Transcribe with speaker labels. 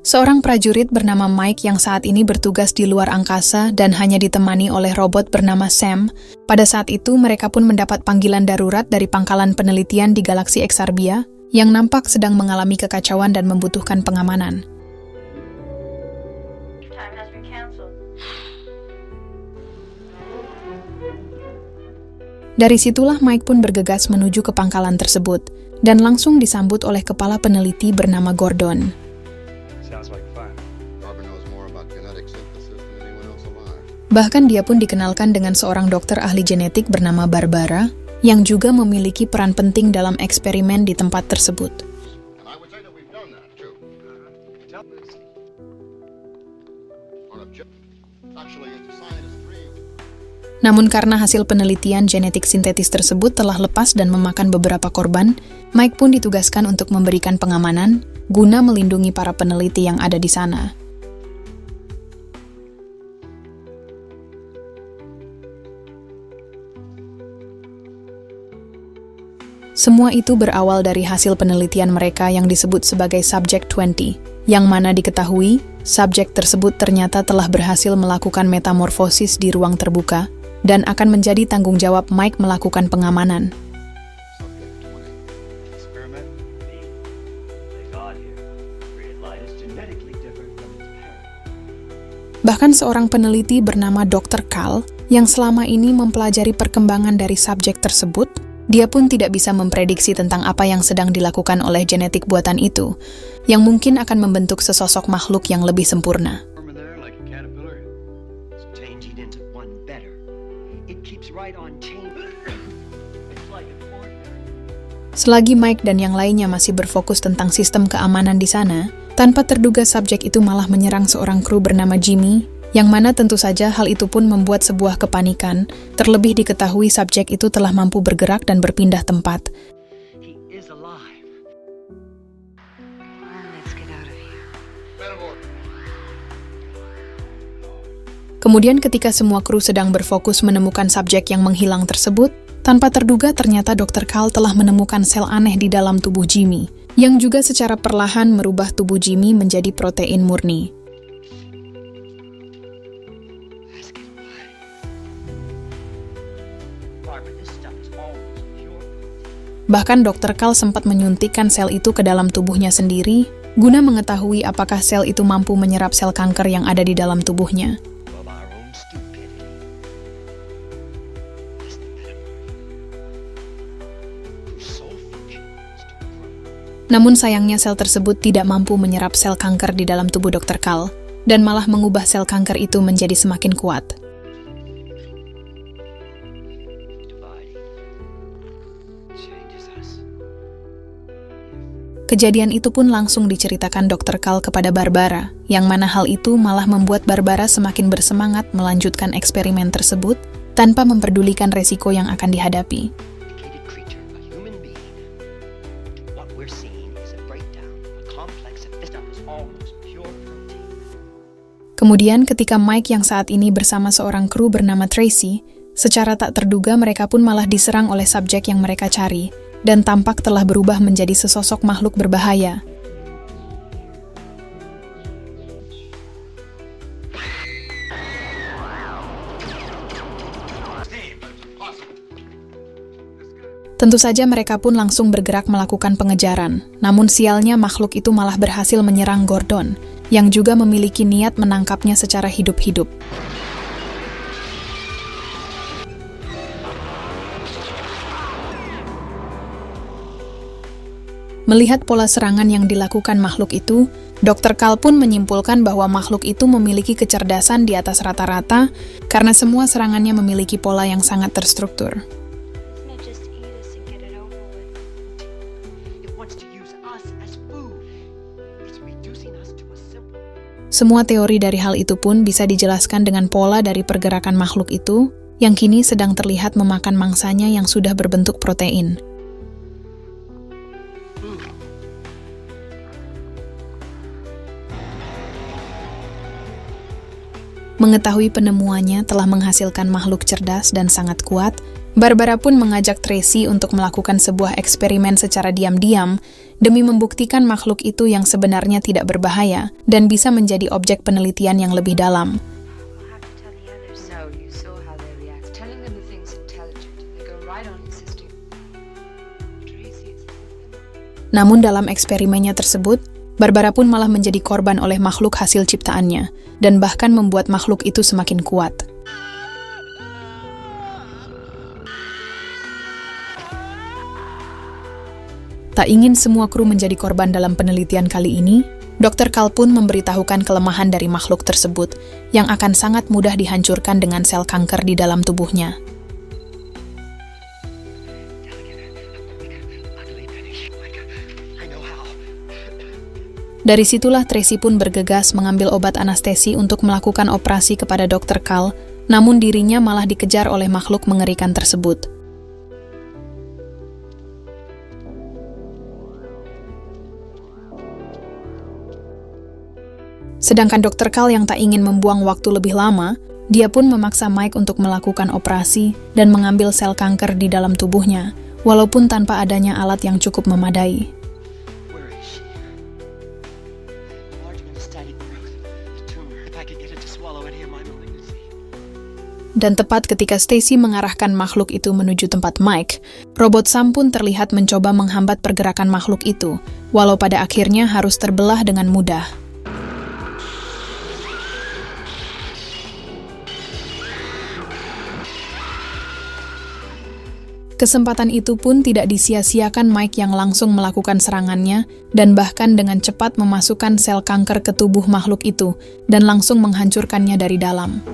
Speaker 1: Seorang prajurit bernama Mike yang saat ini bertugas di luar angkasa dan hanya ditemani oleh robot bernama Sam. Pada saat itu mereka pun mendapat panggilan darurat dari pangkalan penelitian di galaksi Exarbia yang nampak sedang mengalami kekacauan dan membutuhkan pengamanan. Dari situlah Mike pun bergegas menuju ke pangkalan tersebut dan langsung disambut oleh kepala peneliti bernama Gordon. Bahkan dia pun dikenalkan dengan seorang dokter ahli genetik bernama Barbara, yang juga memiliki peran penting dalam eksperimen di tempat tersebut. Namun karena hasil penelitian genetik sintetis tersebut telah lepas dan memakan beberapa korban, Mike pun ditugaskan untuk memberikan pengamanan guna melindungi para peneliti yang ada di sana. Semua itu berawal dari hasil penelitian mereka yang disebut sebagai Subject 20, yang mana diketahui, subjek tersebut ternyata telah berhasil melakukan metamorfosis di ruang terbuka, dan akan menjadi tanggung jawab Mike melakukan pengamanan. Bahkan seorang peneliti bernama Dr. Carl, yang selama ini mempelajari perkembangan dari subjek tersebut, dia pun tidak bisa memprediksi tentang apa yang sedang dilakukan oleh genetik buatan itu, yang mungkin akan membentuk sesosok makhluk yang lebih sempurna. Selagi Mike dan yang lainnya masih berfokus tentang sistem keamanan di sana, tanpa terduga subjek itu malah menyerang seorang kru bernama Jimmy, yang mana tentu saja hal itu pun membuat sebuah kepanikan, terlebih diketahui subjek itu telah mampu bergerak dan berpindah tempat. Kemudian ketika semua kru sedang berfokus menemukan subjek yang menghilang tersebut, tanpa terduga ternyata Dr. Carl telah menemukan sel aneh di dalam tubuh Jimmy, yang juga secara perlahan merubah tubuh Jimmy menjadi protein murni. Bahkan Dr. Carl sempat menyuntikkan sel itu ke dalam tubuhnya sendiri, guna mengetahui apakah sel itu mampu menyerap sel kanker yang ada di dalam tubuhnya. Namun sayangnya sel tersebut tidak mampu menyerap sel kanker di dalam tubuh Dr. Carl, dan malah mengubah sel kanker itu menjadi semakin kuat. Kejadian itu pun langsung diceritakan Dr. Carl kepada Barbara, yang mana hal itu malah membuat Barbara semakin bersemangat melanjutkan eksperimen tersebut tanpa memperdulikan resiko yang akan dihadapi. Kemudian ketika Mike yang saat ini bersama seorang kru bernama Tracy, secara tak terduga mereka pun malah diserang oleh subjek yang mereka cari, dan tampak telah berubah menjadi sesosok makhluk berbahaya. Tentu saja mereka pun langsung bergerak melakukan pengejaran, namun sialnya makhluk itu malah berhasil menyerang Gordon, yang juga memiliki niat menangkapnya secara hidup-hidup. Melihat pola serangan yang dilakukan makhluk itu, Dr. Carl pun menyimpulkan bahwa makhluk itu memiliki kecerdasan di atas rata-rata karena semua serangannya memiliki pola yang sangat terstruktur. Semua teori dari hal itu pun bisa dijelaskan dengan pola dari pergerakan makhluk itu, yang kini sedang terlihat memakan mangsanya yang sudah berbentuk protein. Mengetahui penemuannya telah menghasilkan makhluk cerdas dan sangat kuat, Barbara pun mengajak Tracy untuk melakukan sebuah eksperimen secara diam-diam demi membuktikan makhluk itu yang sebenarnya tidak berbahaya dan bisa menjadi objek penelitian yang lebih dalam. Namun dalam eksperimennya tersebut, Barbara pun malah menjadi korban oleh makhluk hasil ciptaannya dan bahkan membuat makhluk itu semakin kuat. Tak ingin semua kru menjadi korban dalam penelitian kali ini, Dr. Carl pun memberitahukan kelemahan dari makhluk tersebut yang akan sangat mudah dihancurkan dengan sel kanker di dalam tubuhnya. Dari situlah Tracy pun bergegas mengambil obat anestesi untuk melakukan operasi kepada Dr. Carl, namun dirinya malah dikejar oleh makhluk mengerikan tersebut. Sedangkan Dr. Carl yang tak ingin membuang waktu lebih lama, dia pun memaksa Mike untuk melakukan operasi dan mengambil sel kanker di dalam tubuhnya, walaupun tanpa adanya alat yang cukup memadai. Dan tepat ketika Stacy mengarahkan makhluk itu menuju tempat Mike, robot Sam pun terlihat mencoba menghambat pergerakan makhluk itu, walau pada akhirnya harus terbelah dengan mudah. Kesempatan itu pun tidak disia-siakan Mike yang langsung melakukan serangannya dan bahkan dengan cepat memasukkan sel kanker ke tubuh makhluk itu dan langsung menghancurkannya dari dalam.